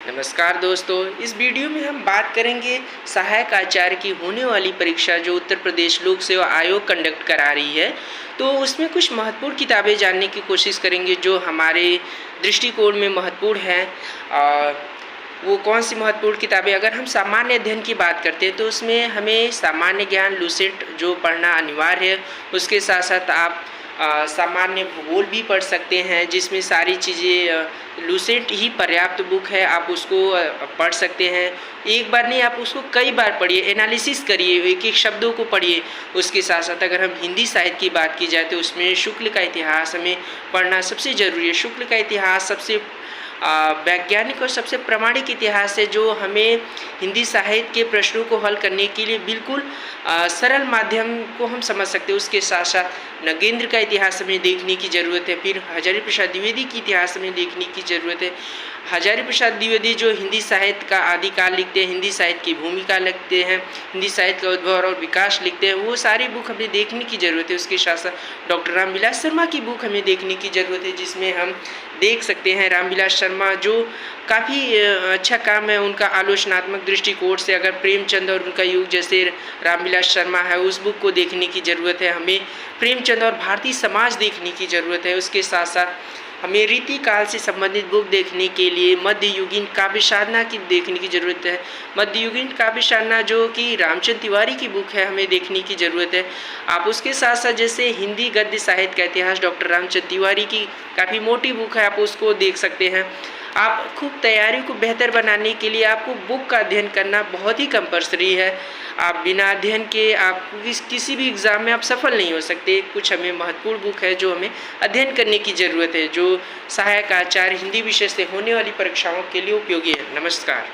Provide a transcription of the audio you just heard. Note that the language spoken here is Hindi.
नमस्कार दोस्तों, इस वीडियो में हम बात करेंगे सहायक आचार्य की होने वाली परीक्षा जो उत्तर प्रदेश लोक सेवा आयोग कंडक्ट करा रही है। तो उसमें कुछ महत्वपूर्ण किताबें जानने की कोशिश करेंगे जो हमारे दृष्टिकोण में महत्वपूर्ण हैं। वो कौन सी महत्वपूर्ण किताबें, अगर हम सामान्य अध्ययन की बात करते हैं तो उसमें हमें सामान्य ज्ञान लुसेंट जो पढ़ना अनिवार्य है। उसके साथ साथ आप सामान्य भूगोल भी पढ़ सकते हैं जिसमें सारी चीज़ें लुसेंट ही पर्याप्त बुक है, आप उसको पढ़ सकते हैं। एक बार नहीं, आप उसको कई बार पढ़िए, एनालिसिस करिए, एक एक शब्दों को पढ़िए। उसके साथ साथ अगर हम हिंदी साहित्य की बात की जाए तो उसमें शुक्ल का इतिहास हमें पढ़ना सबसे ज़रूरी है। शुक्ल का इतिहास सबसे वैज्ञानिक और सबसे प्रामाणिक इतिहास है जो हमें हिंदी साहित्य के प्रश्नों को हल करने के लिए बिल्कुल सरल माध्यम को हम समझ सकते हैं। उसके साथ साथ नगेंद्र का इतिहास हमें देखने की ज़रूरत है, फिर हजारी प्रसाद द्विवेदी की इतिहास हमें देखने की ज़रूरत है। हजारी प्रसाद द्विवेदी जो हिंदी साहित्य का आदिकाल लिखते हैं, हिंदी साहित्य की भूमिका लिखते हैं, हिंदी साहित्य का उद्भव और विकास लिखते हैं, वो सारी बुक हमें देखने की ज़रूरत है। उसके साथ साथ डॉक्टर रामविलास शर्मा की बुक हमें देखने की ज़रूरत है जिसमें हम देख सकते हैं रामविलास शर्मा जो काफ़ी अच्छा काम है उनका आलोचनात्मक दृष्टिकोण से। अगर प्रेमचंद और उनका युग जैसे रामविलास शर्मा है, उस बुक को देखने की ज़रूरत है। हमें प्रेमचंद और भारतीय समाज देखने की ज़रूरत है। उसके साथ साथ हमें रीति काल से संबंधित बुक देखने के लिए मध्ययुगीन काव्य साधना की देखने की ज़रूरत है। मध्ययुगीन काव्य साधना जो कि रामचंद्र तिवारी की बुक है, हमें देखने की ज़रूरत है। आप उसके साथ साथ जैसे हिंदी गद्य साहित्य का इतिहास डॉक्टर रामचंद्र तिवारी की काफ़ी मोटी बुक है, आप उसको देख सकते हैं। आप खूब तैयारी को बेहतर बनाने के लिए आपको बुक का अध्ययन करना बहुत ही कंपल्सरी है। आप बिना अध्ययन के आप किसी भी एग्ज़ाम में आप सफल नहीं हो सकते। कुछ हमें महत्वपूर्ण बुक है जो हमें अध्ययन करने की ज़रूरत है, जो सहायक आचार्य हिंदी विषय से होने वाली परीक्षाओं के लिए उपयोगी है। नमस्कार।